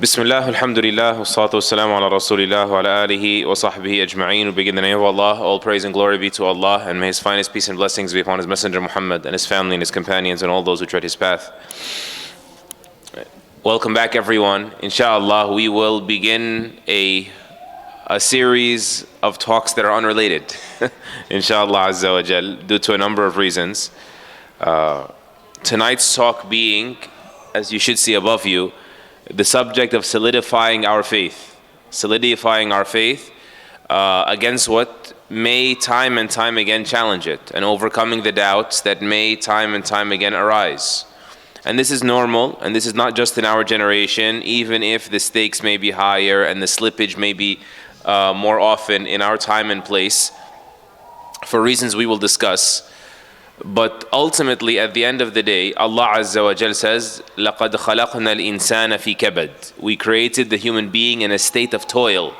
Bismillah, alhamdulillah, wassalatu wassalamu ala rasulillah wa ala alihi wa sahbihi ajma'een. We begin in the name of Allah. All praise and glory be to Allah, and may His finest peace and blessings be upon His Messenger Muhammad and His family and His companions and all those who tread His path. Welcome back, everyone. Inshallah, we will begin a series of talks that are unrelated. Inshallah Azza wa Jal, due to a number of reasons. Tonight's talk being, as you should see above you, the subject of solidifying our faith against what may time and time again challenge it, and overcoming the doubts that may time and time again arise. And this is normal, and this is not just in our generation, even if the stakes may be higher and the slippage may be more often in our time and place, for reasons we will discuss. But ultimately, at the end of the day, Allah Azza wa Jal says, لَقَدْ خَلَقْنَا الْإِنسَانَ فِي كَبَدٍ. We created the human being in a state of toil.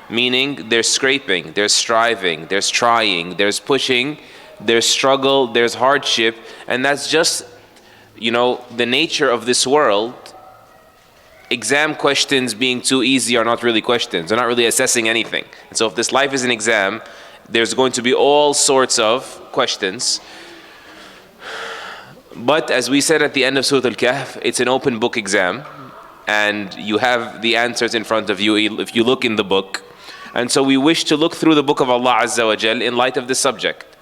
Meaning there's scraping, there's striving, there's trying, there's pushing, there's struggle, there's hardship, and that's just, the nature of this world. Exam questions being too easy are not really questions. They're not really assessing anything. And so if this life is an exam, there's going to be all sorts of questions. But as we said at the end of Surah Al-Kahf, it's an open book exam, and you have the answers in front of you if you look in the book. And so we wish to look through the book of Allah Azza wa Jal in light of this subject,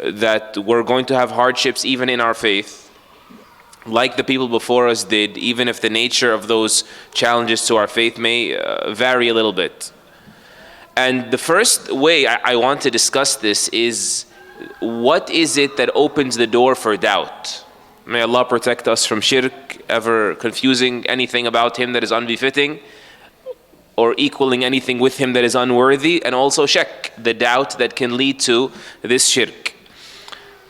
that we're going to have hardships even in our faith, like the people before us did, even if the nature of those challenges to our faith may vary a little bit. And the first way I want to discuss this is, what is it that opens the door for doubt? May Allah protect us from shirk, ever confusing anything about Him that is unbefitting, or equaling anything with Him that is unworthy, and also shak, the doubt that can lead to this shirk.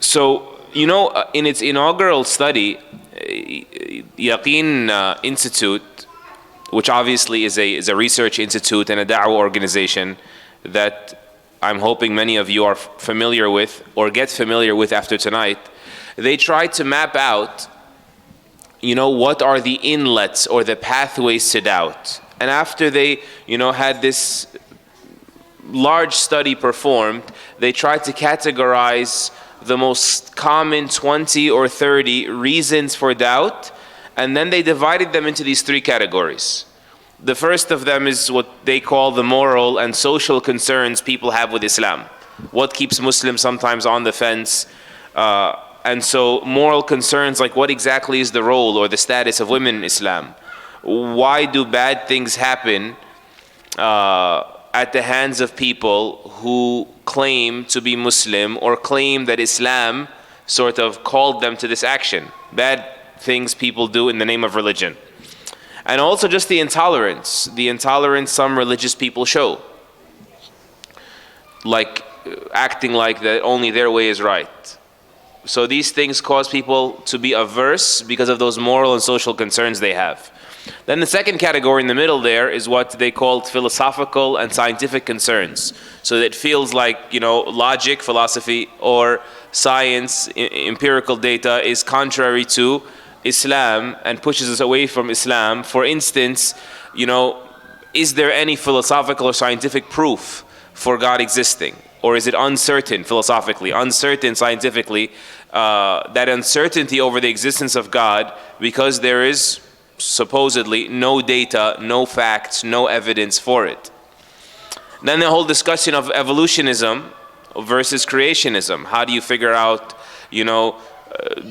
So, in its inaugural study, Yaqeen Institute, which obviously is a research institute and a da'wah organization that I'm hoping many of you are familiar with or get familiar with after tonight, they tried to map out, what are the inlets or the pathways to doubt. And after they, had this large study performed, they tried to categorize the most common 20 or 30 reasons for doubt, and then they divided them into these three categories. The first of them is what they call the moral and social concerns people have with Islam. What keeps Muslims sometimes on the fence? And so moral concerns like, what exactly is the role or the status of women in Islam? Why do bad things happen at the hands of people who claim to be Muslim or claim that Islam sort of called them to this action? Bad things people do in the name of religion. And also just the intolerance some religious people show, like acting like that only their way is right. So these things cause people to be averse because of those moral and social concerns they have. Then the second category in the middle there is what they called philosophical and scientific concerns. So it feels like, logic, philosophy, or science, empirical data is contrary to Islam and pushes us away from Islam. For instance, is there any philosophical or scientific proof for God existing? Or is it uncertain philosophically, uncertain scientifically, that uncertainty over the existence of God because there is supposedly no data, no facts, no evidence for it. Then the whole discussion of evolutionism versus creationism. How do you figure out,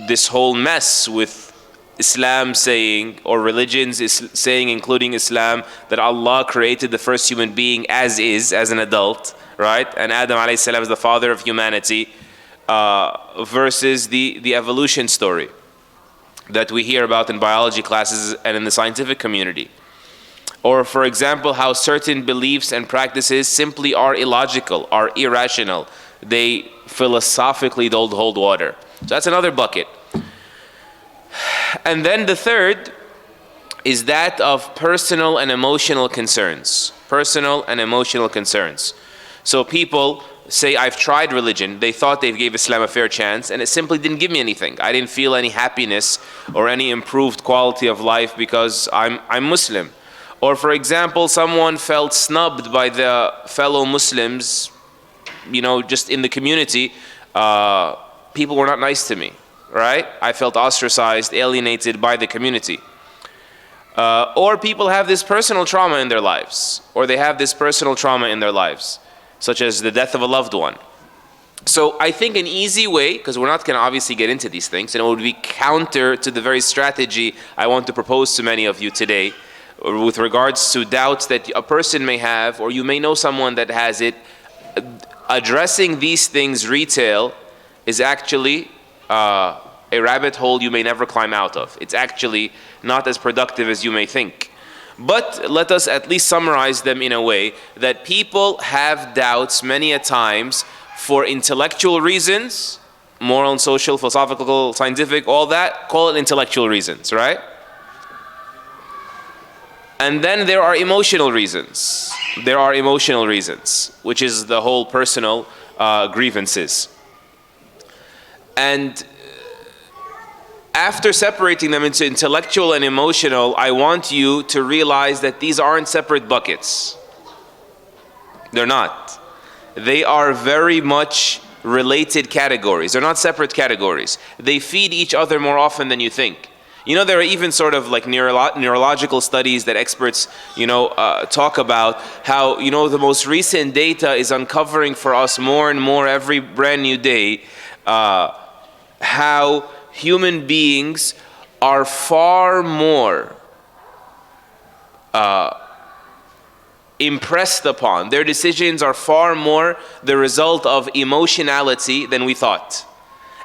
this whole mess with Islam saying, or religions is saying, including Islam, that Allah created the first human being as an adult, right? And Adam alayhi salam is the father of humanity, versus the evolution story that we hear about in biology classes and in the scientific community. Or for example, how certain beliefs and practices simply are illogical, are irrational. They philosophically don't hold water. So that's another bucket. And then the third is that of personal and emotional concerns. So people say I've tried religion, they thought they gave Islam a fair chance, and it simply didn't give me anything. I didn't feel any happiness or any improved quality of life because I'm Muslim. Or for example, someone felt snubbed by the fellow Muslims, just in the community. People were not nice to me, right? I felt ostracized, alienated by the community. Or people have this personal trauma in their lives, such as the death of a loved one. So I think an easy way, because we're not going to obviously get into these things, and it would be counter to the very strategy I want to propose to many of you today, with regards to doubts that a person may have, or you may know someone that has it. Addressing these things retail is actually a rabbit hole you may never climb out of. It's actually not as productive as you may think. But let us at least summarize them in a way that people have doubts many a times for intellectual reasons, moral and social, philosophical, scientific, all that, call it intellectual reasons, right? And then there are emotional reasons. Which is the whole personal grievances. And after separating them into intellectual and emotional, I want you to realize that these aren't separate buckets. They're not. They are very much related categories. They're not separate categories. They feed each other more often than you think. There are even sort of like neurological studies that experts, talk about how, the most recent data is uncovering for us more and more every brand new day, how human beings are far more impressed upon. Their decisions are far more the result of emotionality than we thought,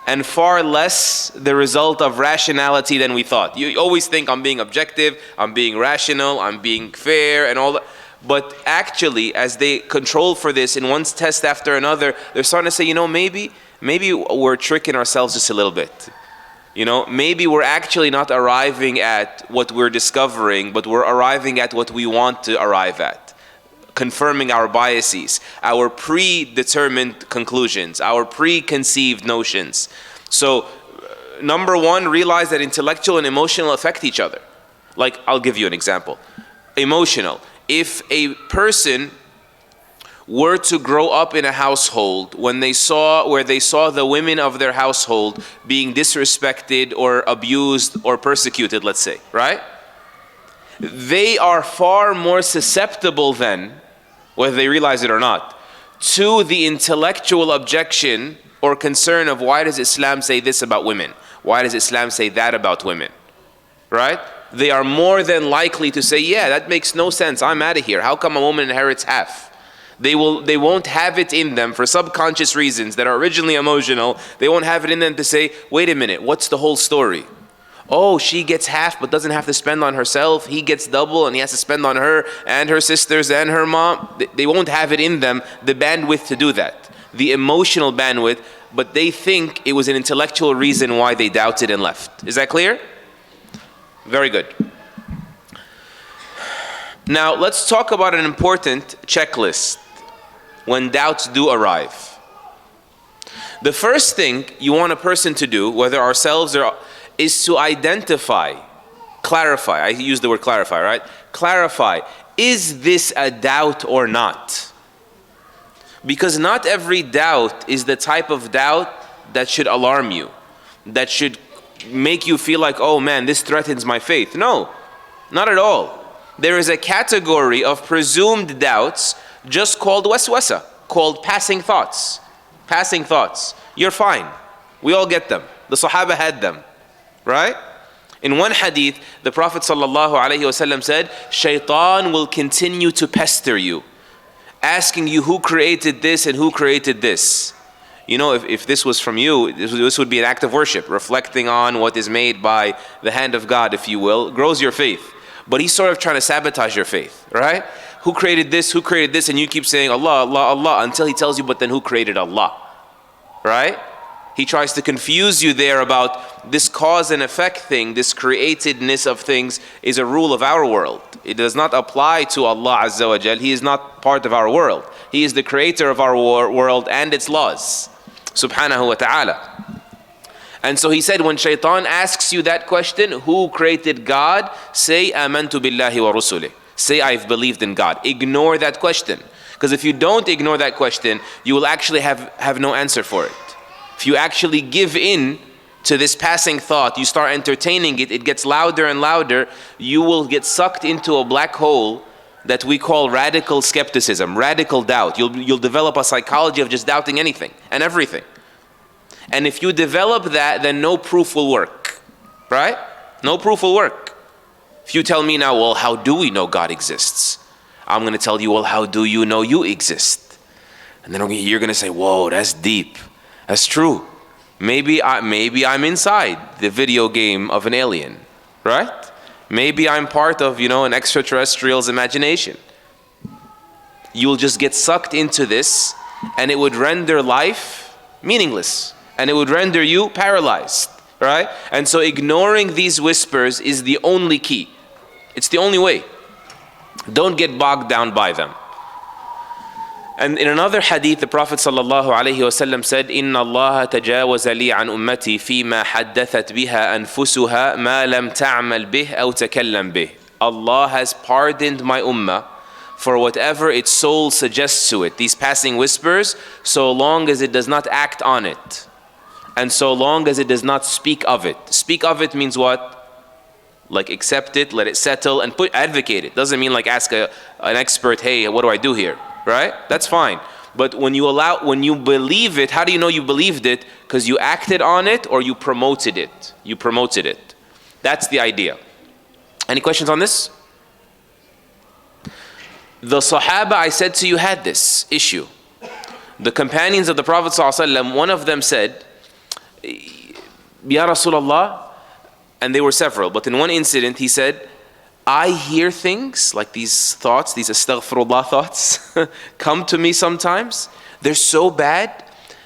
and far less the result of rationality than we thought. You always think I'm being objective, I'm being rational, I'm being fair and all that. But actually, as they control for this in one test after another, they're starting to say, maybe we're tricking ourselves just a little bit. Maybe we're actually not arriving at what we're discovering, but we're arriving at what we want to arrive at. Confirming our biases, our predetermined conclusions, our preconceived notions. So, number one, realize that intellectual and emotional affect each other. Like, I'll give you an example. Emotional. If a person were to grow up in a household where they saw the women of their household being disrespected or abused or persecuted, let's say, right? They are far more susceptible then, whether they realize it or not, to the intellectual objection or concern of why does Islam say this about women? Why does Islam say that about women? Right? They are more than likely to say, yeah, that makes no sense. I'm out of here. How come a woman inherits half? They won't have it in them for subconscious reasons that are originally emotional. They won't have it in them to say, wait a minute, what's the whole story? Oh, she gets half but doesn't have to spend on herself. He gets double and he has to spend on her and her sisters and her mom. They won't have it in them, the bandwidth to do that, the emotional bandwidth, but they think it was an intellectual reason why they doubted and left. Is that clear? Very good. Now let's talk about an important checklist when doubts do arrive. The first thing you want a person to do, whether ourselves or is to identify, clarify. I use the word clarify, right? Clarify, is this a doubt or not? Because not every doubt is the type of doubt that should alarm you, that should make you feel like, oh man, this threatens my faith. No, not at all. There is a category of presumed doubts just called waswasa, called passing thoughts. Passing thoughts. You're fine. We all get them. The Sahaba had them. Right? In one hadith, the Prophet ﷺ said, Shaitan will continue to pester you, asking you who created this and who created this. If this was from you, this would be an act of worship, reflecting on what is made by the hand of God, if you will, grows your faith. But he's sort of trying to sabotage your faith, right? Who created this? Who created this? And you keep saying Allah, Allah, Allah, until he tells you, but then who created Allah? Right? He tries to confuse you there about this cause and effect thing, this createdness of things is a rule of our world. It does not apply to Allah Azza wa Jal. He is not part of our world. He is the creator of our world and its laws, subhanahu wa ta'ala. And so he said, when shaitan asks you that question, who created God? Say, amantu billahi wa rusulih. Say, I've believed in God. Ignore that question. Because if you don't ignore that question, you will actually have no answer for it. If you actually give in to this passing thought, you start entertaining it, it gets louder and louder, you will get sucked into a black hole that we call radical skepticism, radical doubt. You'll develop a psychology of just doubting anything and everything. And if you develop that, then no proof will work, right? No proof will work. If you tell me now, well, how do we know God exists? I'm going to tell you, well, how do you know you exist? And then you're going to say, whoa, that's deep. That's true. Maybe I'm inside the video game of an alien, right? Maybe I'm part of, an extraterrestrial's imagination. You'll just get sucked into this, and it would render life meaningless, and it would render you paralyzed, right? And so ignoring these whispers is the only key. It's the only way. Don't get bogged down by them. And in another hadith, the Prophet ﷺ said, إِنَّ اللَّهَ تَجَاوَزَ لِي عَنْ أُمَّتِي فِي مَا حَدَّثَتْ بِهَا أَنفُسُهَا مَا لَمْ تَعْمَلْ بِهِ أَوْ تَكَلَّمْ بِهِ. Allah has pardoned my ummah for whatever its soul suggests to it, these passing whispers, so long as it does not act on it, and so long as it does not speak of it. Speak of it means what? Like accept it, let it settle, and advocate it. Doesn't mean like ask an expert, hey, what do I do here? Right? That's fine. But when you believe it, how do you know you believed it? Because you acted on it or you promoted it. You promoted it. That's the idea. Any questions on this? The Sahaba, I said to you, had this issue. The companions of the Prophet ﷺ, one of them said, Ya Rasulullah, and they were several, but in one incident he said, I hear things like these thoughts, these astaghfirullah thoughts, come to me sometimes. They're so bad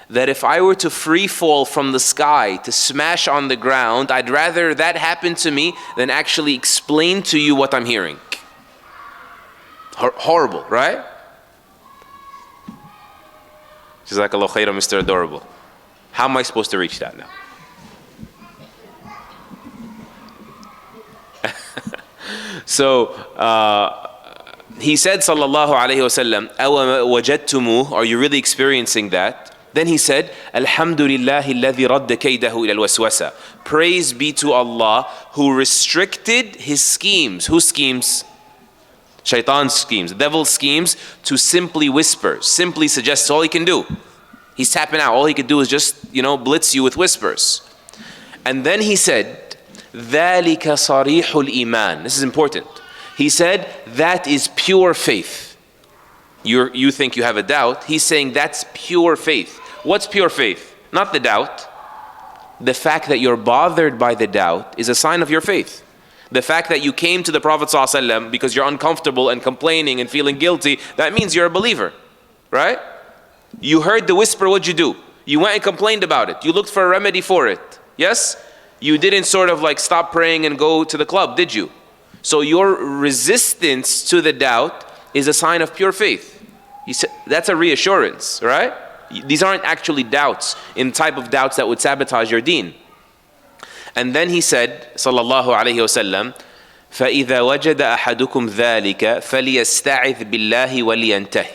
that if I were to free fall from the sky to smash on the ground, I'd rather that happen to me than actually explain to you what I'm hearing. Horrible, right? Jazakallah khairan, Mr. Adorable. How am I supposed to reach that now? So he said, sallallahu alayhi wasallam, أَوَ وَجَدْتُمُوهُ, are you really experiencing that? Then he said, Alhamdulillahi alladhi radda kaydahu ila al-waswasa. Praise be to Allah who restricted his schemes. Whose schemes? Shaitan's schemes, the devil's schemes, to simply whisper, simply suggest. All he can do. He's tapping out. All he could do is just, blitz you with whispers. And then he said, ذَلِكَ صَرِيحُ الْإِيمَانِ. This is important. He said, that is pure faith. You think you have a doubt. He's saying that's pure faith. What's pure faith? Not the doubt. The fact that you're bothered by the doubt is a sign of your faith. The fact that you came to the Prophet ﷺ because you're uncomfortable and complaining and feeling guilty, that means you're a believer, right? You heard the whisper, what'd you do? You went and complained about it. You looked for a remedy for it. Yes? You didn't sort of like stop praying and go to the club, did you? So your resistance to the doubt is a sign of pure faith. That's a reassurance, right? These aren't actually doubts in type of doubts that would sabotage your deen. And then he said, sallallahu alayhi wasallam, فَإِذَا وَجَدَ أَحَدُكُمْ ذَلِكَ فَلْيَسْتَعِذْ بِاللَّهِ وَلْيَنْتَهِ.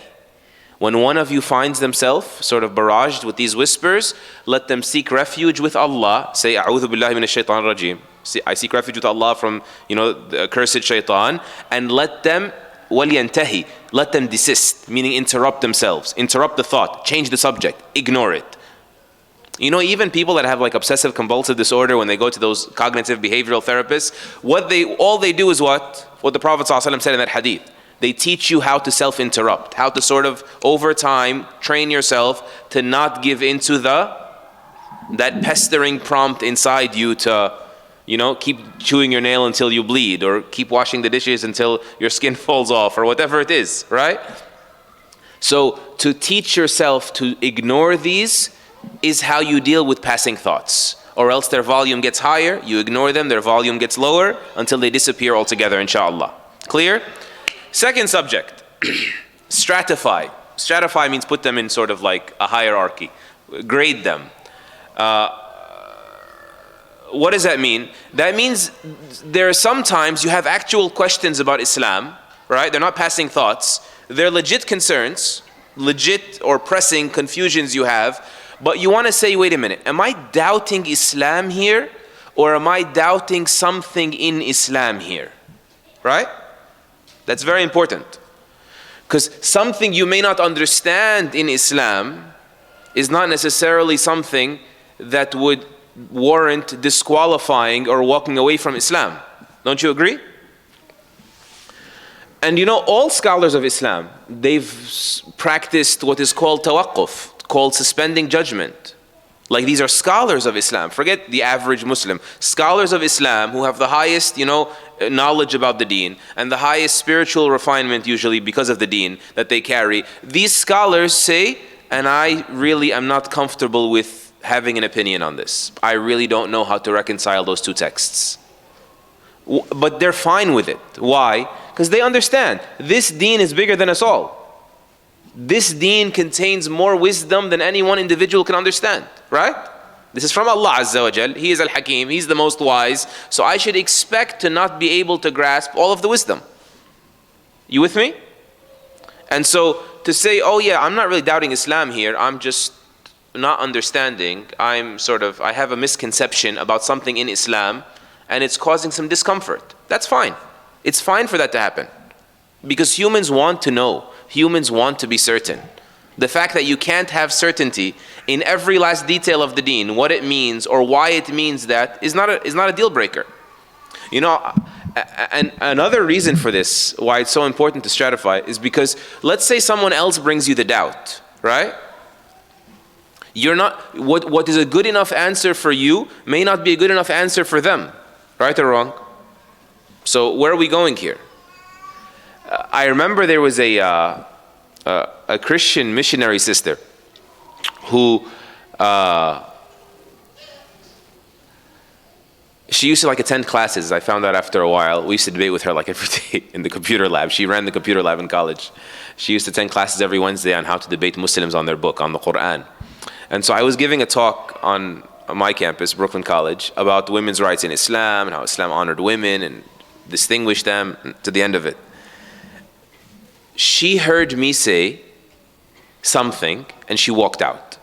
When one of you finds themselves sort of barraged with these whispers, let them seek refuge with Allah. Say, أعوذ بالله من الشيطان الرجيم. I seek refuge with Allah from, the accursed shaitan. And let them, وَلْيَنْتَهِ, let them desist, meaning interrupt themselves. Interrupt the thought, change the subject, ignore it. Even people that have like obsessive compulsive disorder, when they go to those cognitive behavioral therapists, all they do is what the Prophet ﷺ said in that hadith. They teach you how to self-interrupt, how to sort of, over time, train yourself to not give into that pestering prompt inside you to, keep chewing your nail until you bleed, or keep washing the dishes until your skin falls off, or whatever it is, right? So to teach yourself to ignore these is how you deal with passing thoughts. Or else their volume gets higher, you ignore them, their volume gets lower until they disappear altogether, inshallah. Clear? Second subject, stratify. Stratify means put them in sort of like a hierarchy. Grade them. What does that mean? That means there are sometimes you have actual questions about Islam, right? They're not passing thoughts. They're legit concerns, legit or pressing confusions you have, but you want to say, wait a minute, am I doubting Islam here, or am I doubting something in Islam here? Right? That's very important. Because something you may not understand in Islam is not necessarily something that would warrant disqualifying or walking away from Islam. Don't you agree? And you know, all scholars of Islam, they've practiced what is called tawaqquf, called suspending judgment. Like, these are scholars of Islam. Forget the average Muslim. Scholars of Islam who have the highest, knowledge about the deen and the highest spiritual refinement, usually because of the deen that they carry. These scholars say, and I really am not comfortable with having an opinion on this. I really don't know how to reconcile those two texts. But they're fine with it. Why? Because they understand this deen is bigger than us all. This deen contains more wisdom than any one individual can understand, right? This is from Allah Azza wa Jal. He is Al-Hakim. He's the most wise. So I should expect to not be able to grasp all of the wisdom. You with me? And so to say, oh yeah, I'm not really doubting Islam here. I'm just not understanding. I have a misconception about something in Islam and it's causing some discomfort. That's fine. It's fine for that to happen. Because humans want to know. Humans want to be certain. The fact that you can't have certainty in every last detail of the deen, what it means or why it means that, is not a deal breaker. And another reason for this, why it's so important to stratify, is because let's say someone else brings you the doubt, right? You're not, what is a good enough answer for you may not be a good enough answer for them, right or wrong? So where are we going here? I remember there was a Christian missionary sister who she used to attend classes. I found out after a while. We used to debate with her every day in the computer lab. She ran the computer lab in college. She used to attend classes every Wednesday on how to debate Muslims on their book, on the Quran. And so I was giving a talk on my campus, Brooklyn College, about women's rights in Islam and how Islam honored women and distinguished them, to the end of it. She heard me say something and she walked out.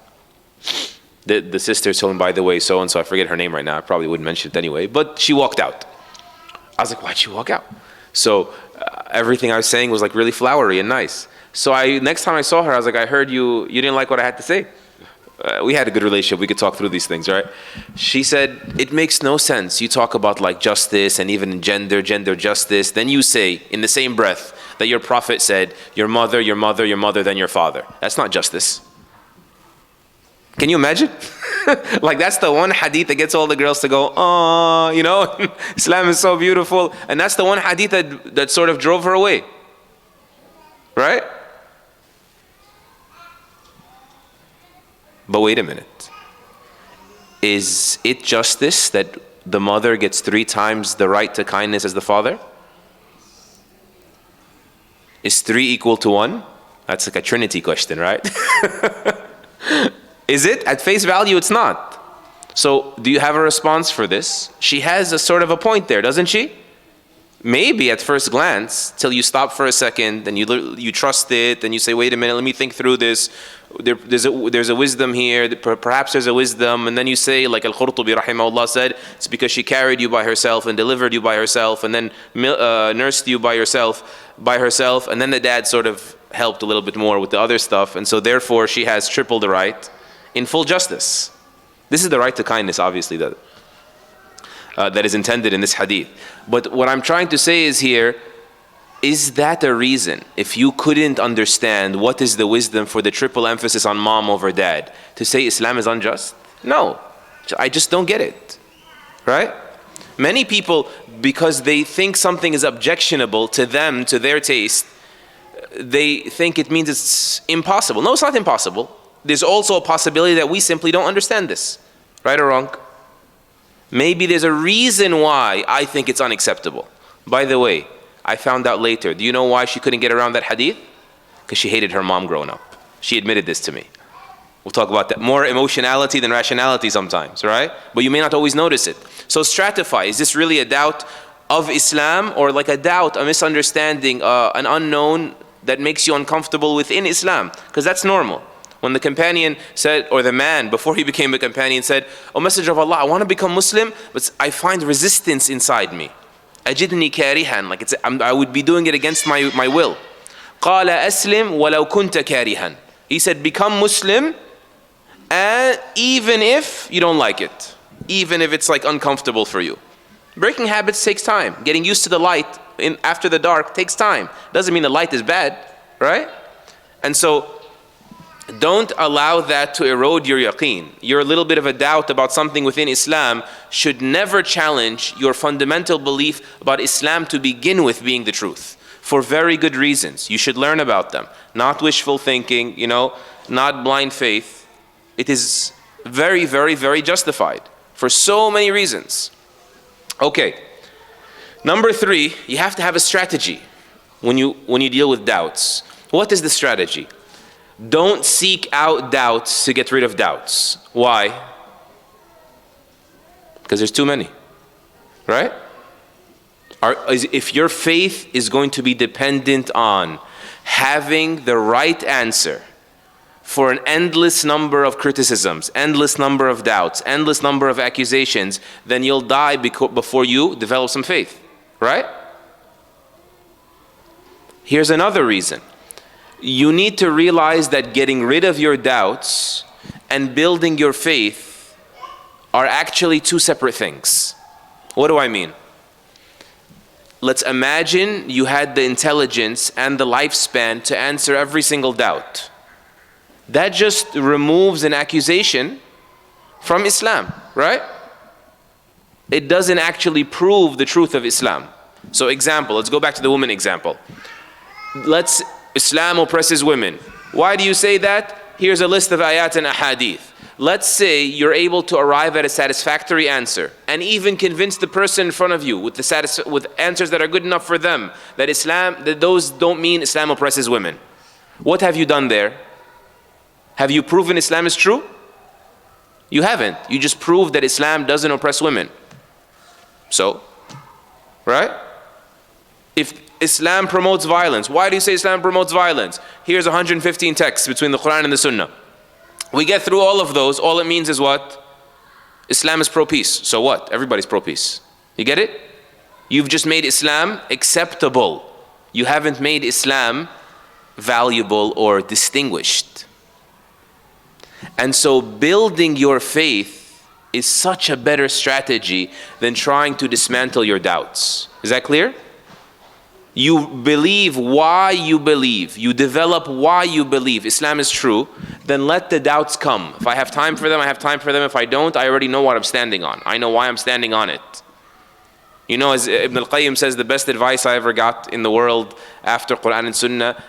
The sister told me, by the way, so and so, I forget her name right now, I probably wouldn't mention it anyway, but she walked out. I was like, why'd she walk out? So everything I was saying was really flowery and nice. So next time I saw her, I was like, I heard you didn't like what I had to say. We had a good relationship, we could talk through these things, right? She said, it makes no sense. You talk about justice and even gender justice, then you say in the same breath that your prophet said, your mother, then your father. That's not justice. Can you imagine? That's the one hadith that gets all the girls to go, oh, Islam is so beautiful. And that's the one hadith that sort of drove her away. Right? But wait a minute. Is it justice that the mother gets 3 times the right to kindness as the father? Is 3 equal to 1? That's a Trinity question, right? Is it? At face value, it's not. So do you have a response for this? She has a sort of a point there, doesn't she? Maybe at first glance, till you stop for a second and you trust it and you say, wait a minute, let me think through this. There's a wisdom here, perhaps there's a wisdom, and then you say, like Al-Qurtubi rahimahullah said, it's because she carried you by herself and delivered you by herself and then nursed you by herself, and then the dad sort of helped a little bit more with the other stuff, and so therefore she has triple the right in full justice. This is the right to kindness, obviously, that is intended in this hadith. But what I'm trying to say is here, is that a reason, if you couldn't understand what is the wisdom for the triple emphasis on mom over dad, to say Islam is unjust? No, I just don't get it, right? Many people, because they think something is objectionable to them, to their taste, they think it means it's impossible. No, it's not impossible. there's also a possibility that we simply don't understand this. Right or wrong? Maybe there's a reason why I think it's unacceptable. By the way, I found out later, do you know why she couldn't get around that hadith? Because she hated her mom growing up. She admitted this to me. We'll talk about that. More emotionality than rationality sometimes, right? But you may not always notice it. So stratify. Is this really a doubt of Islam, or like a doubt, a misunderstanding, an unknown that makes you uncomfortable within Islam? Because that's normal. When the companion said, or the man before he became a companion said, "O Messenger of Allah, I want to become Muslim, but I find resistance inside me. أجدني كارها, like I would be doing it against my will. قال أسلم ولو كنت كارها." He said, become Muslim, and even if you don't like it, even if it's like uncomfortable for you. Breaking habits takes time. Getting used to the light after the dark takes time. Doesn't mean the light is bad, right? And so don't allow that to erode your yaqeen. Your little bit of a doubt about something within Islam should never challenge your fundamental belief about Islam to begin with being the truth. For very good reasons. You should learn about them. Not wishful thinking, not blind faith. It is very, very, very justified for so many reasons. Okay. Number 3, you have to have a strategy when you deal with doubts. What is the strategy? Don't seek out doubts to get rid of doubts. Why? Because there's too many, right? If your faith is going to be dependent on having the right answer for an endless number of criticisms, endless number of doubts, endless number of accusations, then you'll die before you develop some faith, right? Here's another reason. You need to realize that getting rid of your doubts and building your faith are actually two separate things. What do I mean? Let's imagine you had the intelligence and the lifespan to answer every single doubt. That just removes an accusation from Islam, right? It doesn't actually prove the truth of Islam. So example, let's go back to the woman example. Islam oppresses women. Why do you say that? Here's a list of ayat and ahadith. Let's say you're able to arrive at a satisfactory answer and even convince the person in front of you with answers that are good enough for them that those don't mean Islam oppresses women. What have you done there? Have you proven Islam is true? You haven't. You just proved that Islam doesn't oppress women. So, right? If Islam promotes violence, why do you say Islam promotes violence? Here's 115 texts between the Quran and the Sunnah. We get through all of those, all it means is what? Islam is pro-peace. So what? Everybody's pro-peace. You get it? You've just made Islam acceptable. You haven't made Islam valuable or distinguished. And so building your faith is such a better strategy than trying to dismantle your doubts. Is that clear? You believe why you believe. You develop why you believe Islam is true. Then let the doubts come. If I have time for them, I have time for them. If I don't, I already know what I'm standing on. I know why I'm standing on it. As Ibn al-Qayyim says, the best advice I ever got in the world after Quran and Sunnah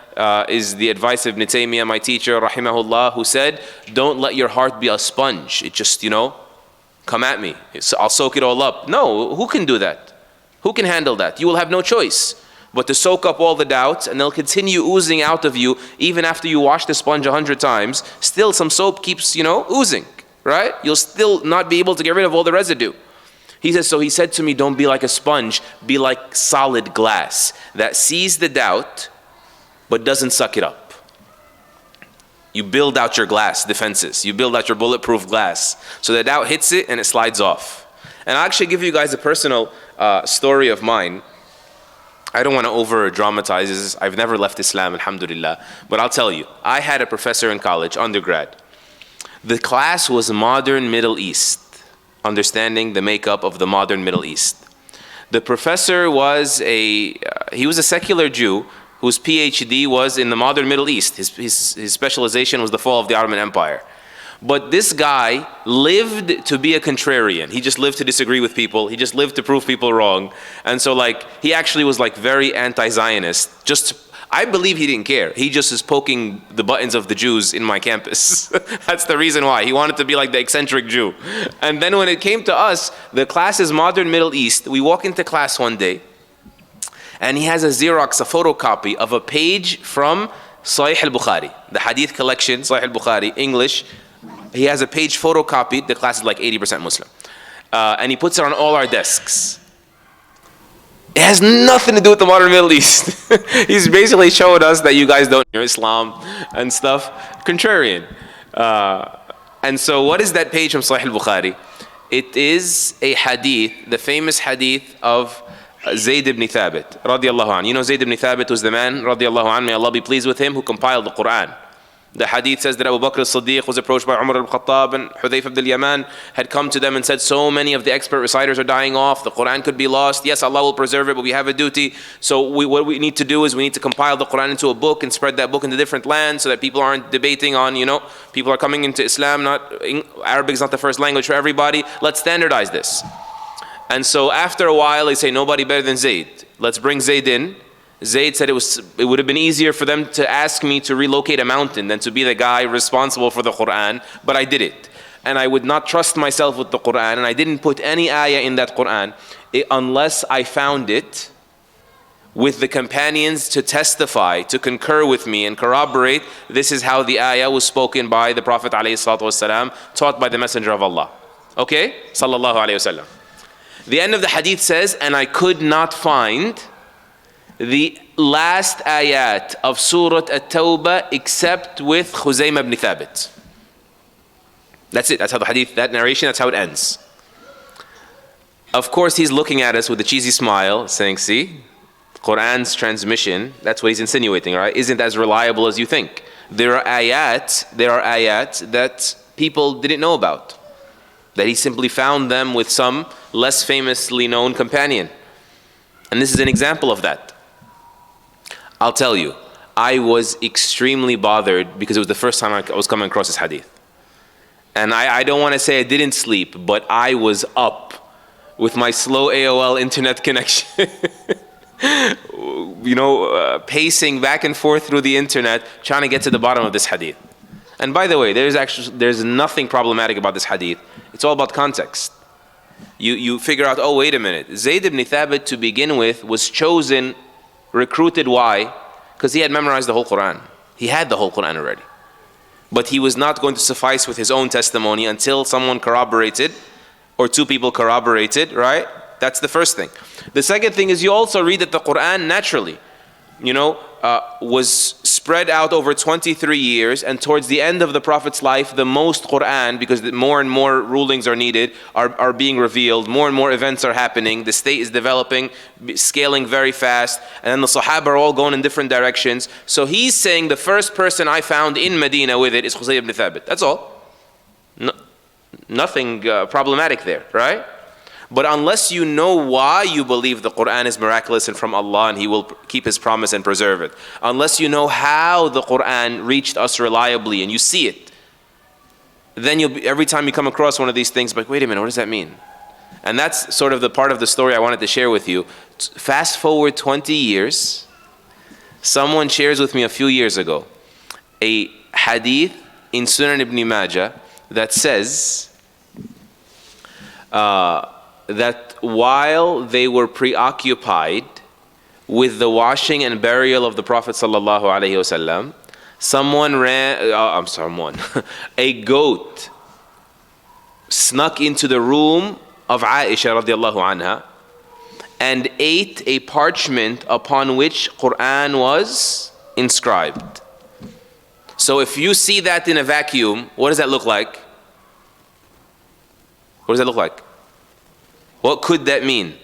is the advice of Ibn Taymiyyah, my teacher, rahimahullah, who said, don't let your heart be a sponge. It just, come at me. I'll soak it all up. No, who can do that? Who can handle that? You will have no choice but to soak up all the doubts, and they'll continue oozing out of you even after you wash the sponge 100 times. Still some soap keeps, oozing, right? You'll still not be able to get rid of all the residue. He says, so he said to me, don't be like a sponge, be like solid glass that sees the doubt but doesn't suck it up. You build out your glass defenses. You build out your bulletproof glass. So the doubt hits it and it slides off. And I'll actually give you guys a personal story of mine. I don't want to over dramatize this. I've never left Islam, alhamdulillah. But I'll tell you, I had a professor in college, undergrad. The class was Modern Middle East, understanding the makeup of the modern Middle East. The professor was he was a secular Jew whose PhD was in the modern Middle East. His specialization was the fall of the Ottoman Empire. But this guy lived to be a contrarian. He just lived to disagree with people. He just lived to prove people wrong. And so he actually was very anti-Zionist, just I believe he didn't care. He just is poking the buttons of the Jews in my campus. That's the reason why. He wanted to be like the eccentric Jew. And then when it came to us, the class is Modern Middle East. We walk into class one day, and he has a Xerox, a photocopy of a page from Sahih al-Bukhari, the hadith collection, Sahih al-Bukhari, English. He has a page photocopied. The class is like 80% Muslim. And he puts it on all our desks. It has nothing to do with the Modern Middle East. He's basically showing us that you guys don't know Islam and stuff. Contrarian. And so what is that page from Sahih al-Bukhari? It is a hadith, the famous hadith of Zayd ibn Thabit, radiallahu anhu. You know Zayd ibn Thabit was the man, radiallahu anhu, may Allah be pleased with him, who compiled the Quran. The hadith says that Abu Bakr as-Siddiq was approached by Umar al-Khattab, and Hudayf ibn al-Yaman had come to them and said, so many of the expert reciters are dying off, the Quran could be lost. Yes, Allah will preserve it, but we have a duty. So what we need to do is we need to compile the Quran into a book and spread that book into different lands so that people aren't debating on, people are coming into Islam, Arabic is not the first language for everybody. Let's standardize this. And so after a while, they say, nobody better than Zayd. Let's bring Zayd in. Zayd said it would have been easier for them to ask me to relocate a mountain than to be the guy responsible for the Quran, but I did it. And I would not trust myself with the Quran, and I didn't put any ayah in that Quran unless I found it with the companions to testify, to concur with me and corroborate this is how the ayah was spoken by the Prophet ﷺ, taught by the Messenger of Allah. Okay? Sallallahu alayhi wasallam. The end of the hadith says, and I could not find the last ayat of Surah At-Tawbah except with Khuzaymah ibn Thabit. That's it. That's how the hadith, that narration, that's how it ends. Of course, he's looking at us with a cheesy smile, saying, see, Quran's transmission, that's what he's insinuating, right? Isn't as reliable as you think. There are ayat that people didn't know about, that he simply found them with some less famously known companion. And this is an example of that. I'll tell you, I was extremely bothered because it was the first time I was coming across this hadith. And I don't want to say I didn't sleep, but I was up with my slow AOL internet connection. Pacing back and forth through the internet, trying to get to the bottom of this hadith. And by the way, there's nothing problematic about this hadith. It's all about context. You figure out, oh, wait a minute. Zayd ibn Thabit, to begin with, was chosen, recruited. Why? Because he had memorized the whole Quran. He had the whole Quran already. But he was not going to suffice with his own testimony until someone corroborated, or two people corroborated, right? That's the first thing. The second thing is you also read that the Quran naturally, was spread out over 23 years, and towards the end of the Prophet's life, the most Quran, because more and more rulings are needed, are being revealed, more and more events are happening, the state is developing, scaling very fast, and then the Sahaba are all going in different directions. So he's saying the first person I found in Medina with it is Khuzaymah ibn Thabit. That's all. Nothing problematic there, right? But unless you know why you believe the Quran is miraculous and from Allah and He will keep His promise and preserve it, unless you know how the Quran reached us reliably and you see it, then every time you come across one of these things, like, wait a minute, what does that mean? And that's sort of the part of the story I wanted to share with you. Fast forward 20 years, someone shares with me a few years ago a hadith in Sunan ibn Majah that says, that while they were preoccupied with the washing and burial of the Prophet sallallahu alaihi wasallam, a goat snuck into the room of Aisha radiallahu anha and ate a parchment upon which Quran was inscribed. So if you see that in a vacuum, what does that look like? What does that look like? What could that mean?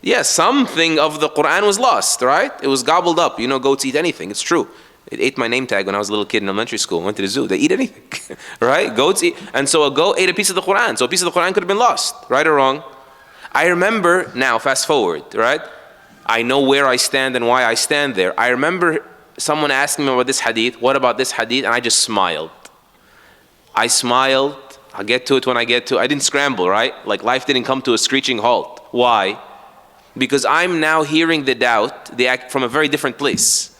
Yeah, something of the Quran was lost, right? It was gobbled up. Goats eat anything. It's true. It ate my name tag when I was a little kid in elementary school. I went to the zoo. They eat anything, right? Goats eat. And so a goat ate a piece of the Quran. So a piece of the Quran could have been lost, right or wrong? I remember, now fast forward, right? I know where I stand and why I stand there. I remember someone asking me about this hadith. What about this hadith? And I just smiled. I smiled. I'll get to it when I get to it. I didn't scramble, right? Like life didn't come to a screeching halt. Why? Because I'm now hearing the doubt from a very different place.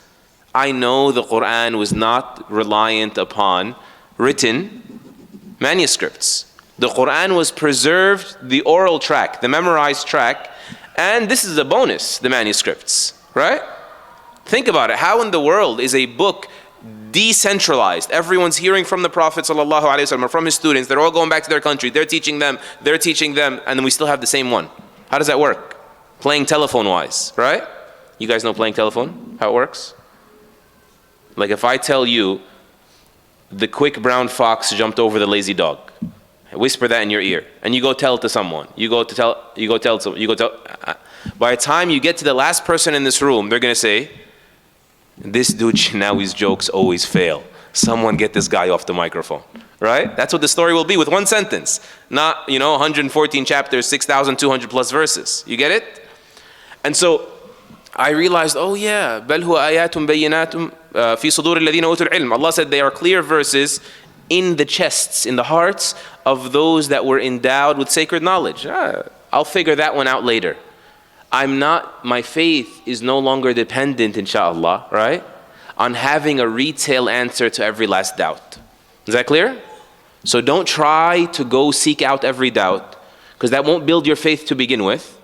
I know the Quran was not reliant upon written manuscripts. The Quran was preserved, the oral track, the memorized track, and this is a bonus, the manuscripts, right? Think about it. How in the world is a book decentralized? Everyone's hearing from the Prophet ﷺ or from his students. They're all going back to their country. They're teaching them, and then we still have the same one. How does that work? Playing telephone-wise, right? You guys know playing telephone, how it works? Like if I tell you, the quick brown fox jumped over the lazy dog. Whisper that in your ear, and you go tell it to someone. By the time you get to the last person in this room, they're gonna say, this dude Shinawy's jokes always fail. Someone get this guy off the microphone, right? That's what the story will be with one sentence. Not, 114 chapters, 6,200 plus verses. You get it? And so I realized, oh yeah, بل هو آيات بينات في صدور الذين أوتوا العلم. Allah said they are clear verses in the chests, in the hearts of those that were endowed with sacred knowledge. I'll figure that one out later. My faith is no longer dependent, inshallah, right, on having a retail answer to every last doubt. Is that clear? So don't try to go seek out every doubt, because that won't build your faith to begin with.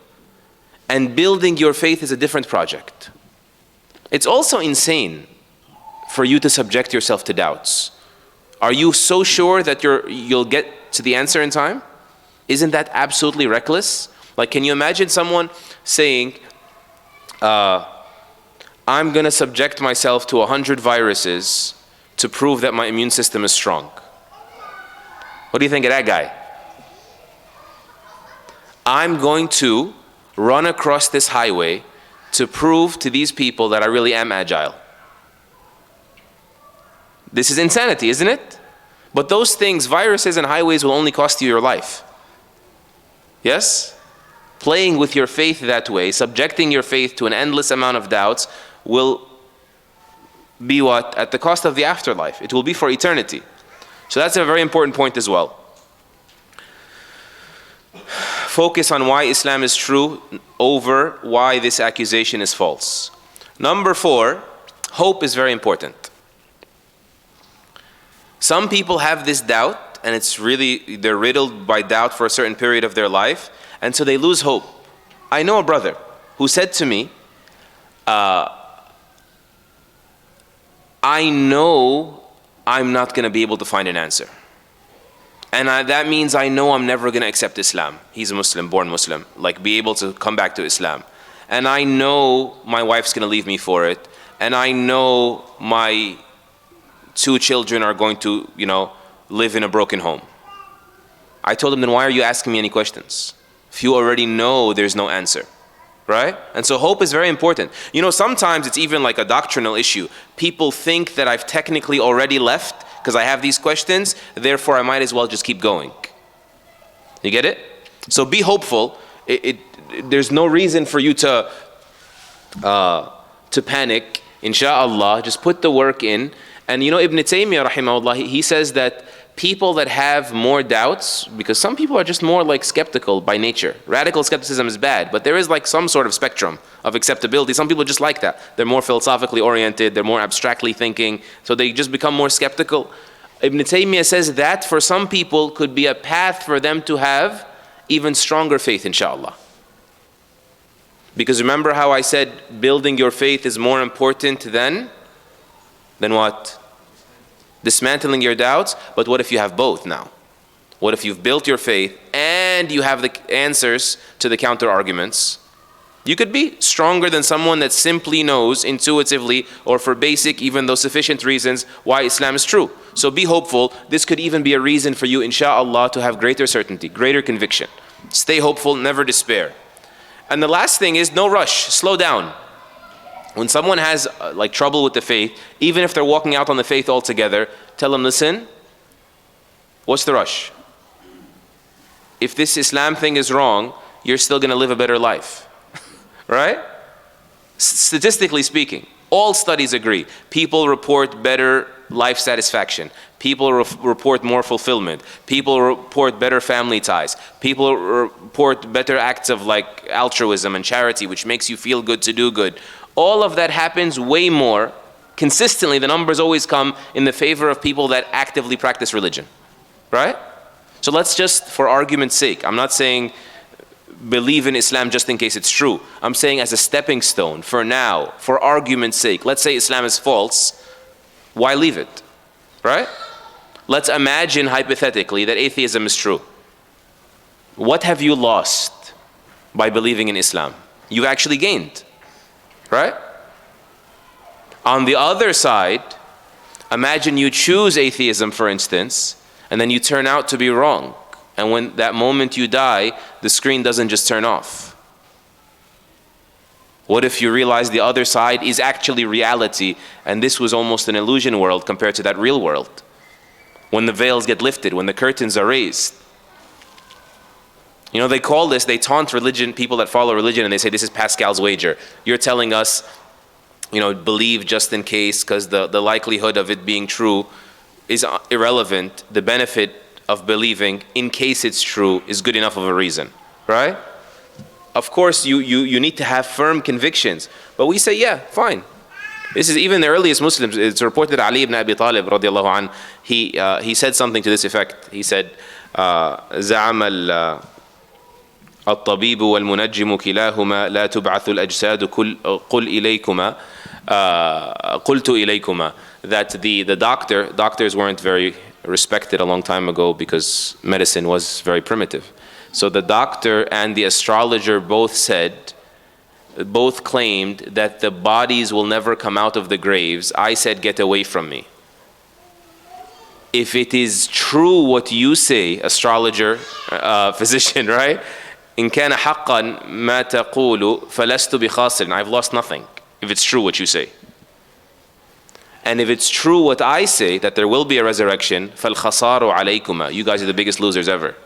And building your faith is a different project. It's also insane for you to subject yourself to doubts. Are you so sure that you'll get to the answer in time? Isn't that absolutely reckless? Like, can you imagine someone saying, I'm gonna subject myself to 100 viruses to prove that my immune system is strong? What do you think of that guy? I'm going to run across this highway to prove to these people that I really am agile. This is insanity, isn't it? But those things, viruses and highways, will only cost you your life. Yes? Playing with your faith that way, subjecting your faith to an endless amount of doubts, will be what? At the cost of the afterlife. It will be for eternity. So that's a very important point as well. Focus on why Islam is true over why this accusation is false. Number 4, hope is very important. Some people have this doubt, and they're riddled by doubt for a certain period of their life, and so they lose hope. I know a brother who said to me, I know I'm not going to be able to find an answer. And that means I know I'm never going to accept Islam. He's a Muslim, born Muslim, like be able to come back to Islam. And I know my wife's going to leave me for it. And I know my 2 children are going to, live in a broken home. I told him, then why are you asking me any questions? If you already know there's no answer, right? And so hope is very important. Sometimes it's even like a doctrinal issue. People think that I've technically already left because I have these questions, therefore I might as well just keep going. You get it? So be hopeful. There's no reason for you to panic. Insha'Allah, just put the work in. And Ibn Taymiyyah rahimahullah, he says that people that have more doubts, because some people are just more like skeptical by nature. Radical skepticism is bad, but there is like some sort of spectrum of acceptability. Some people just like that. They're more philosophically oriented, they're more abstractly thinking, so they just become more skeptical. Ibn Taymiyyah says that for some people could be a path for them to have even stronger faith, inshallah. Because remember how I said building your faith is more important than what? Dismantling your doubts. But what if you have both now? What if you've built your faith and you have the answers to the counter arguments? You could be stronger than someone that simply knows intuitively or for basic, even though sufficient reasons, why Islam is true. So be hopeful. This could even be a reason for you, inshallah, to have greater certainty, greater conviction. Stay hopeful, never despair. And the last thing is no rush, slow down. When someone has trouble with the faith, even if they're walking out on the faith altogether, tell them, listen, what's the rush? If this Islam thing is wrong, you're still going to live a better life. Right? Statistically speaking, all studies agree. People report better life satisfaction. People report more fulfillment. People report better family ties. People report better acts of like altruism and charity, which makes you feel good to do good. All of that happens way more consistently. The numbers always come in the favor of people that actively practice religion, right? So let's just, for argument's sake, I'm not saying believe in Islam just in case it's true. I'm saying as a stepping stone, for now, for argument's sake, let's say Islam is false, why leave it, right? Let's imagine hypothetically that atheism is true. What have you lost by believing in Islam? You've actually gained, right? On the other side, imagine you choose atheism, for instance, and then you turn out to be wrong. And when that moment you die, the screen doesn't just turn off. What if you realize the other side is actually reality, and this was almost an illusion world compared to that real world? When the veils get lifted, when the curtains are raised. You know, they call this, they taunt religion, people that follow religion, and they say this is Pascal's wager. You're telling us, you know, believe just in case, because the likelihood of it being true is irrelevant. The benefit of believing in case it's true is good enough of a reason, right? Of course, you need to have firm convictions, but we say, yeah, fine. This is even the earliest Muslims. It's reported Ali ibn Abi Talib radiallahu anh, he said something to this effect. He said, زعم الطبيب والمنجم كلاهما لا تبعث الأجساد قل إليكما قلت إليكما. That the doctors weren't very respected a long time ago because medicine was very primitive. So the doctor and the astrologer both claimed that the bodies will never come out of the graves. I said, get away from me. If it is true what you say, astrologer, physician, right? إن كان حقا ما تقول فلست بخاسر. I've lost nothing if it's true what you say. And if it's true what I say, that there will be a resurrection, فَالْخَصَارُ عَلَيْكُمَا. You guys are the biggest losers ever.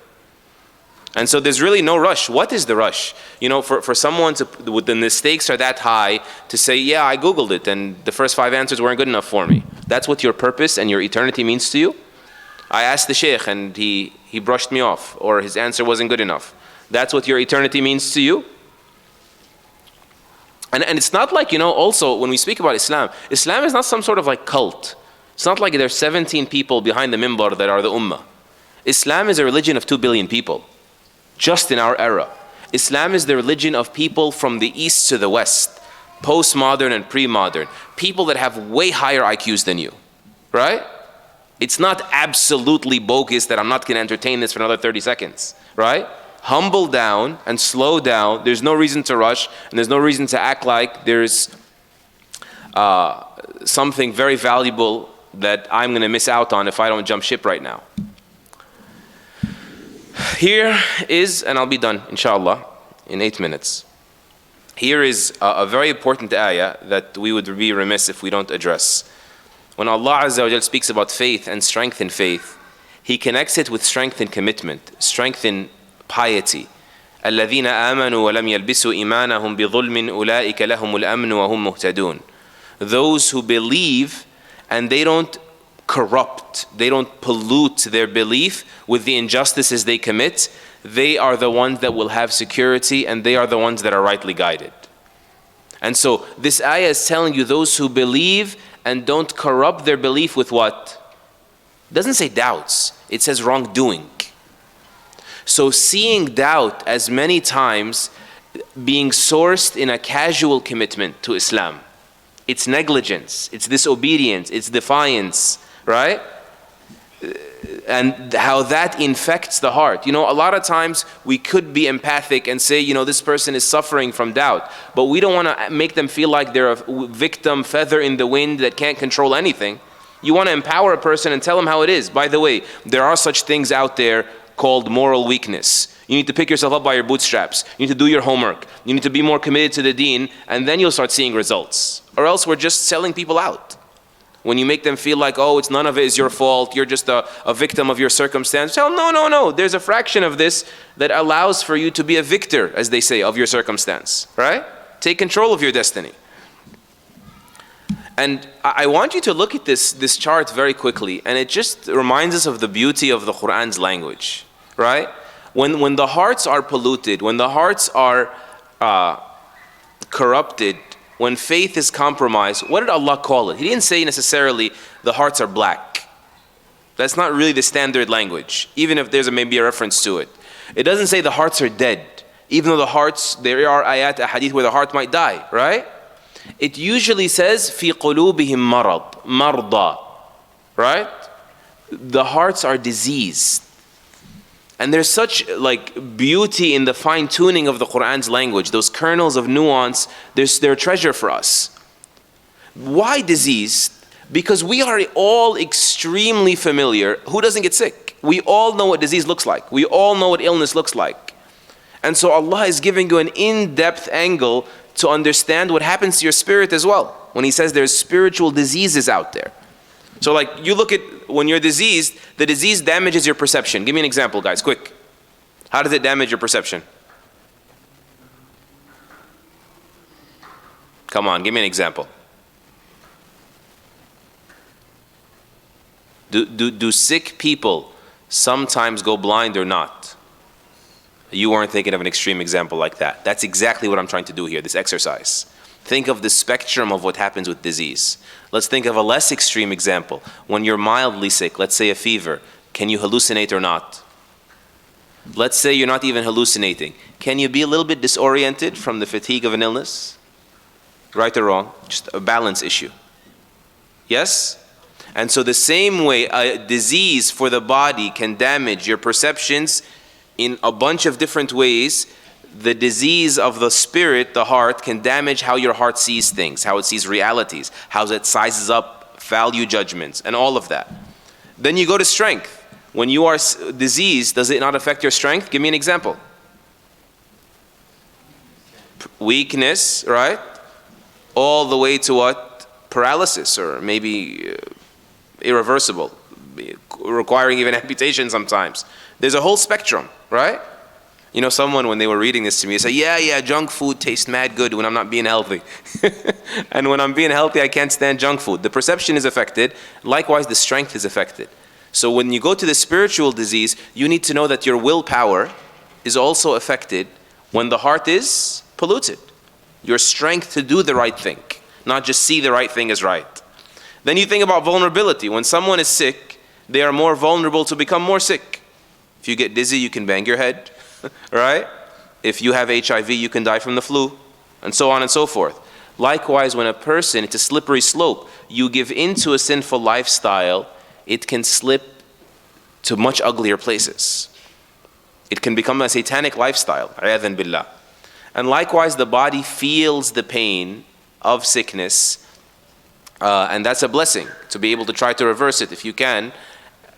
And so there's really no rush. What is the rush? You know, for someone to, when the stakes are that high, to say, yeah, I Googled it and the first 5 answers weren't good enough for me. That's what your purpose and your eternity means to you? I asked the Shaykh and he brushed me off, or his answer wasn't good enough. That's what your eternity means to you? And it's not like, you know, also when we speak about Islam, Islam is not some sort of like cult. It's not like there's 17 people behind the minbar that are the ummah. Islam is a religion of 2 billion people, just in our era. Islam is the religion of people from the east to the west, postmodern and pre-modern, people that have way higher IQs than you, right? It's not absolutely bogus that I'm not going to entertain this for another 30 seconds, right? Humble down and slow down. There's no reason to rush, and there's no reason to act like there's something very valuable that I'm going to miss out on if I don't jump ship right now. Here is, and I'll be done inshallah in 8 minutes. Here is a very important ayah that we would be remiss if we don't address. When Allah Azza wa Jal speaks about faith and strength in faith, He connects it with strength in commitment, strength in piety. الذين آمنوا ولم يلبسوا إيمانهم بظلم أولئك لهم الأمن وهم مهتدون. Those who believe and they don't corrupt, they don't pollute their belief with the injustices they commit, they are the ones that will have security and they are the ones that are rightly guided. And so this ayah is telling you those who believe and don't corrupt their belief with what? It doesn't say doubts, it says wrongdoing. So seeing doubt as many times being sourced in a casual commitment to Islam. It's negligence, it's disobedience, it's defiance, right? And how that infects the heart. You know, a lot of times we could be empathic and say, you know, this person is suffering from doubt, but we don't want to make them feel like they're a victim, feather in the wind that can't control anything. You want to empower a person and tell them how it is. By the way, there are such things out there called moral weakness. You need to pick yourself up by your bootstraps. You need to do your homework. You need to be more committed to the deen, and then you'll start seeing results. Or else we're just selling people out. When you make them feel like, oh, it's none of it is your fault, you're just a victim of your circumstance. Tell them, no. There's a fraction of this that allows for you to be a victor, as they say, of your circumstance, right? Take control of your destiny. And I want you to look at this chart very quickly, and it just reminds us of the beauty of the Quran's language, right? When the hearts are polluted, when the hearts are corrupted, when faith is compromised, what did Allah call it? He didn't say necessarily the hearts are black. That's not really the standard language, even if there's maybe a reference to it. It doesn't say the hearts are dead, even though the hearts, there are ayat, ahadith where the heart might die, right? It usually says fi qulubihim marad, marda, right? The hearts are diseased. And there's such like beauty in the fine tuning of the Quran's language, those kernels of nuance, they're a treasure for us. Why diseased? Because we are all extremely familiar. Who doesn't get sick? We all know what disease looks like. We all know what illness looks like. And so Allah is giving you an in-depth angle to understand what happens to your spirit as well. When He says there's spiritual diseases out there. So like you look at when you're diseased, the disease damages your perception. Give me an example, guys, quick. How does it damage your perception? Come on, give me an example. Do sick people sometimes go blind or not? You weren't thinking of an extreme example like that. That's exactly what I'm trying to do here, this exercise. Think of the spectrum of what happens with disease. Let's think of a less extreme example. When you're mildly sick, let's say a fever, can you hallucinate or not? Let's say you're not even hallucinating. Can you be a little bit disoriented from the fatigue of an illness? Right or wrong? Just a balance issue. Yes? And so the same way a disease for the body can damage your perceptions in a bunch of different ways, the disease of the spirit, the heart, can damage how your heart sees things, how it sees realities, how it sizes up value judgments, and all of that. Then you go to strength. When you are diseased, does it not affect your strength? Give me an example. Weakness, right? All the way to what? Paralysis, or maybe irreversible, requiring even amputation sometimes. There's a whole spectrum, right? You know, someone, when they were reading this to me, they say, yeah, junk food tastes mad good when I'm not being healthy. And when I'm being healthy, I can't stand junk food. The perception is affected. Likewise, the strength is affected. So when you go to the spiritual disease, you need to know that your willpower is also affected when the heart is polluted. Your strength to do the right thing, not just see the right thing as right. Then you think about vulnerability. When someone is sick, they are more vulnerable to become more sick. If you get dizzy, you can bang your head. Right? If you have HIV, you can die from the flu, and so on and so forth. Likewise, when a person, it's a slippery slope, you give into a sinful lifestyle, it can slip to much uglier places. It can become a satanic lifestyle, a'yadhan billah. And likewise, the body feels the pain of sickness, and that's a blessing, to be able to try to reverse it if you can.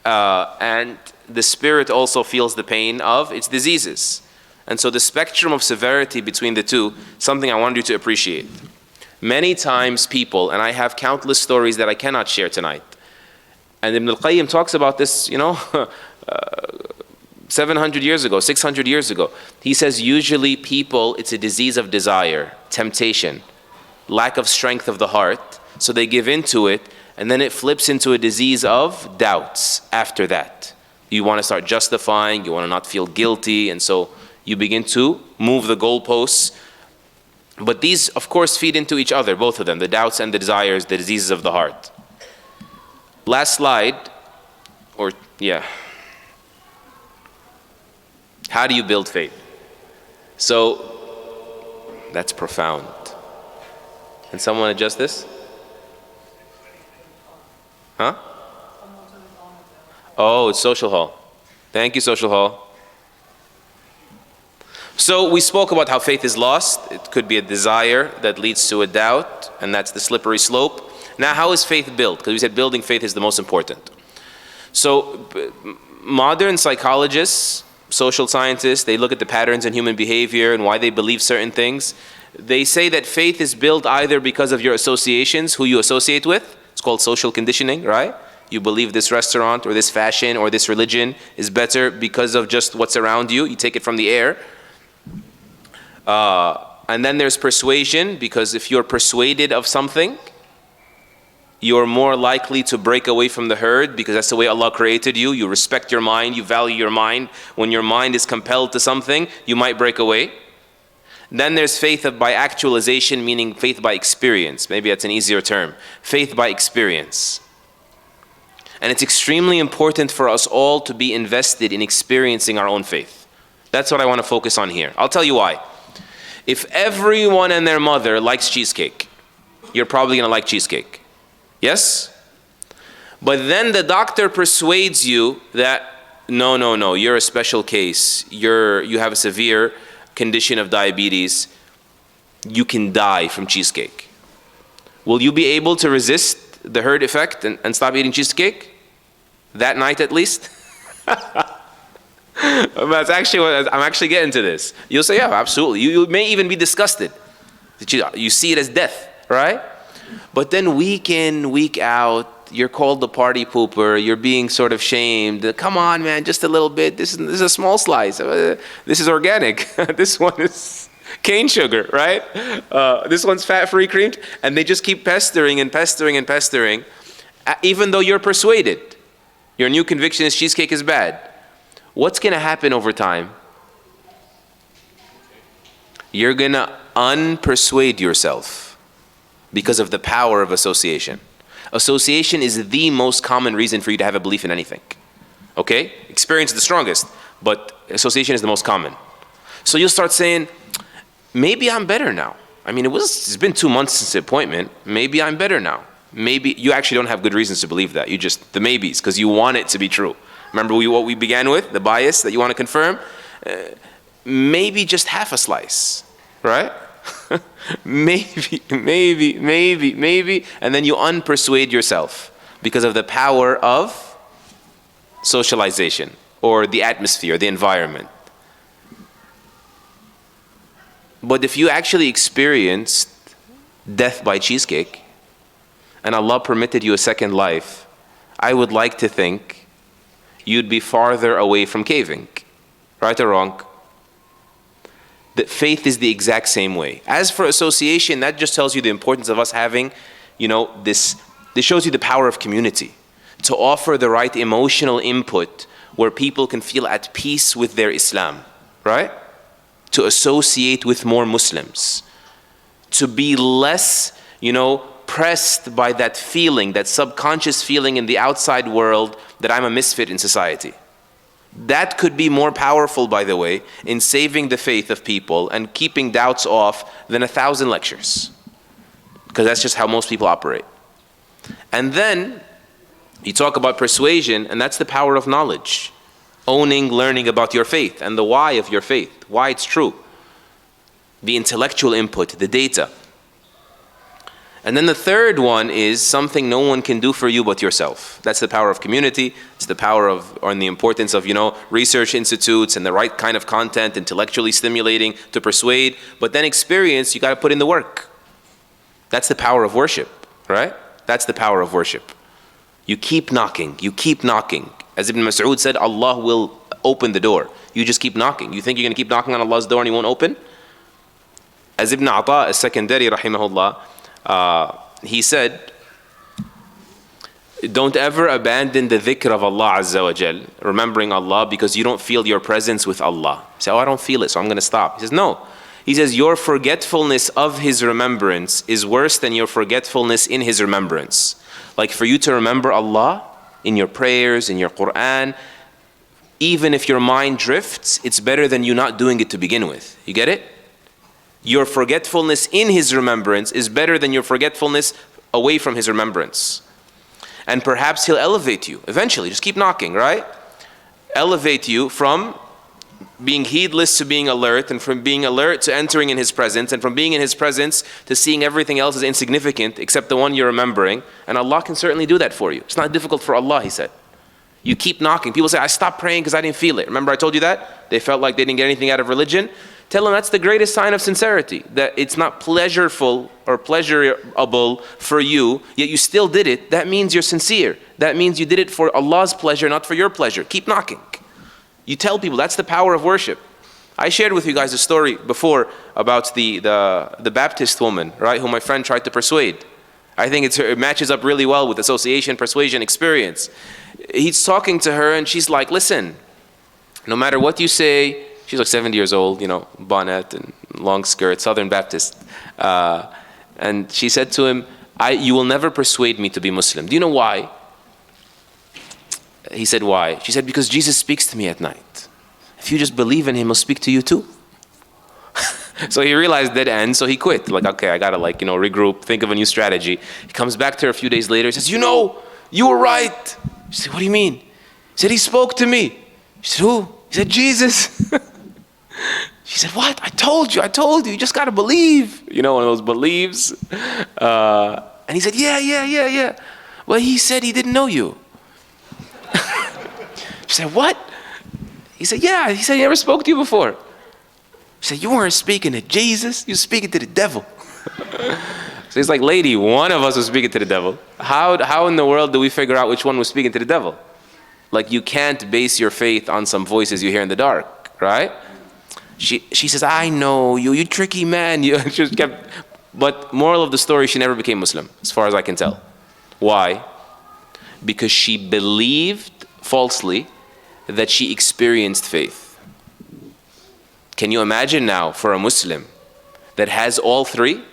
And the spirit also feels the pain of its diseases. And so the spectrum of severity between the two, something I wanted you to appreciate. Many times people, and I have countless stories that I cannot share tonight, and Ibn al-Qayyim talks about this, 700 years ago, 600 years ago. He says usually people, it's a disease of desire, temptation, lack of strength of the heart, so they give into it, and then it flips into a disease of doubts after that. You want to start justifying, you want to not feel guilty, and so you begin to move the goalposts. But these, of course, feed into each other, both of them, the doubts and the desires, the diseases of the heart. Last slide, How do you build faith? So, that's profound. Can someone adjust this? Huh? Oh, it's social hall. Thank you, social hall. So we spoke about how faith is lost. It could be a desire that leads to a doubt, and that's the slippery slope. Now, how is faith built? Because we said building faith is the most important. So modern psychologists, social scientists, they look at the patterns in human behavior and why they believe certain things. They say that faith is built either because of your associations, who you associate with. It's called social conditioning, right? You believe this restaurant or this fashion or this religion is better because of just what's around you. You take it from the air. And then there's persuasion, because if you're persuaded of something, you're more likely to break away from the herd because that's the way Allah created you. You respect your mind, you value your mind. When your mind is compelled to something, you might break away. Then there's faith by actualization, meaning faith by experience. Maybe that's an easier term. Faith by experience. And it's extremely important for us all to be invested in experiencing our own faith. That's what I want to focus on here. I'll tell you why. If everyone and their mother likes cheesecake, you're probably going to like cheesecake. Yes? But then the doctor persuades you that, no, you're a special case. You have a severe condition of diabetes. You can die from cheesecake. Will you be able to resist the herd effect and stop eating cheesecake? That night at least? That's actually what I'm actually getting to this. You'll say, yeah, absolutely. You may even be disgusted. You see it as death, right? But then week in, week out, you're called the party pooper, you're being sort of shamed. Come on, man, just a little bit. This is a small slice. This is organic. This one is cane sugar, right? This one's fat-free creamed. And they just keep pestering and pestering and pestering, even though you're persuaded. Your new conviction is cheesecake is bad. What's going to happen over time? You're going to unpersuade yourself because of the power of association. Association is the most common reason for you to have a belief in anything. Okay? Experience is the strongest, but association is the most common. So you'll start saying, maybe I'm better now. I mean, it's been 2 months since the appointment. Maybe I'm better now. Maybe you actually don't have good reasons to believe that. You just, the maybes, because you want it to be true. Remember what we began with, the bias that you want to confirm? Maybe just half a slice, right? maybe, and then you unpersuade yourself because of the power of socialization or the atmosphere, the environment. But if you actually experienced death by cheesecake and Allah permitted you a second life, I would like to think you'd be farther away from caving. Right or wrong? That faith is the exact same way. As for association, that just tells you the importance of us having, this shows you the power of community. To offer the right emotional input where people can feel at peace with their Islam, right? To associate with more Muslims. To be less, pressed by that feeling, that subconscious feeling in the outside world that I'm a misfit in society. That could be more powerful, by the way, in saving the faith of people and keeping doubts off than 1,000 lectures. Because that's just how most people operate. And then you talk about persuasion, and that's the power of knowledge. Owning, learning about your faith and the why of your faith, why it's true. The intellectual input, the data. And then the third one is something no one can do for you but yourself. That's the power of community. It's the power of, or the importance of, research institutes and the right kind of content, intellectually stimulating to persuade. But then experience, you got to put in the work. That's the power of worship, right? That's the power of worship. You keep knocking, you keep knocking. As Ibn Mas'ud said, Allah will open the door. You just keep knocking. You think you're going to keep knocking on Allah's door and He won't open? As Ibn Ata, a secondary, rahimahullah, he said, don't ever abandon the dhikr of Allah Azza wa Jal, remembering Allah, because you don't feel your presence with Allah. You say, I don't feel it, so I'm going to stop. He says, no. He says, your forgetfulness of His remembrance is worse than your forgetfulness in His remembrance. Like for you to remember Allah in your prayers, in your Quran, even if your mind drifts, it's better than you not doing it to begin with. You get it? Your forgetfulness in His remembrance is better than your forgetfulness away from His remembrance. And perhaps He'll elevate you eventually. Just keep knocking, right? Elevate you from being heedless to being alert, and from being alert to entering in His presence, and from being in His presence to seeing everything else as insignificant except the one you're remembering. And Allah can certainly do that for you. It's not difficult for Allah, He said. You keep knocking. People say, I stopped praying because I didn't feel it. Remember I told you that? They felt like they didn't get anything out of religion. Tell them that's the greatest sign of sincerity, that it's not pleasureful or pleasurable for you, yet you still did it. That means you're sincere. That means you did it for Allah's pleasure, not for your pleasure. Keep knocking. You tell people that's the power of worship. I shared with you guys a story before about the Baptist woman, right, who my friend tried to persuade. I think it matches up really well with association, persuasion, experience. He's talking to her and she's like, listen, no matter what you say, she's like 70 years old, you know, bonnet and long skirt, Southern Baptist. And she said to him, you will never persuade me to be Muslim. Do you know why? He said, why? She said, because Jesus speaks to me at night. If you just believe in him, he'll speak to you too. So he realized dead end, so he quit. Like, okay, I gotta regroup, think of a new strategy. He comes back to her a few days later, he says, you were right. She said, what do you mean? He said, he spoke to me. She said, who? He said, Jesus. She said, what? I told you, you just gotta believe. You know, one of those believes. And he said, yeah. Well, he said he didn't know you. She said, what? He said, yeah, he said he never spoke to you before. She said, you weren't speaking to Jesus, you were speaking to the devil. So he's like, lady, one of us was speaking to the devil. How in the world do we figure out which one was speaking to the devil? Like, you can't base your faith on some voices you hear in the dark, right? She says, I know you tricky man. She just kept, but moral of the story, she never became Muslim, as far as I can tell. Why? Because she believed falsely that she experienced faith. Can you imagine now for a Muslim that has all three?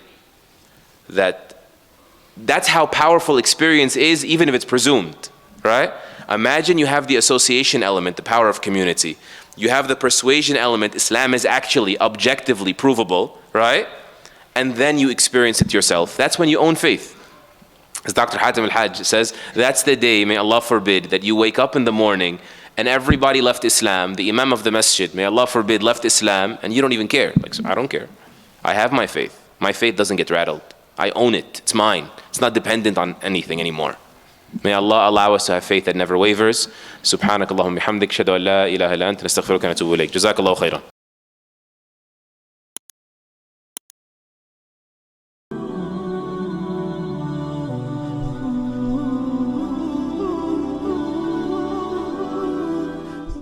That's how powerful experience is, even if it's presumed, right? Imagine you have the association element, the power of community. You have the persuasion element, Islam is actually objectively provable, right? And then you experience it yourself. That's when you own faith. As Dr. Hatim al-Hajj says, that's the day, may Allah forbid, that you wake up in the morning and everybody left Islam, the Imam of the Masjid, may Allah forbid, left Islam, and you don't even care. Like, so I don't care. I have my faith. My faith doesn't get rattled. I own it. It's mine. It's not dependent on anything anymore. May Allah allow us to have faith that never wavers. Subhanakallahumma bihamdik, shadu an la ilaha illa anta, nastaghfiruka wa natubu ilayk. Jazakallahu khairan.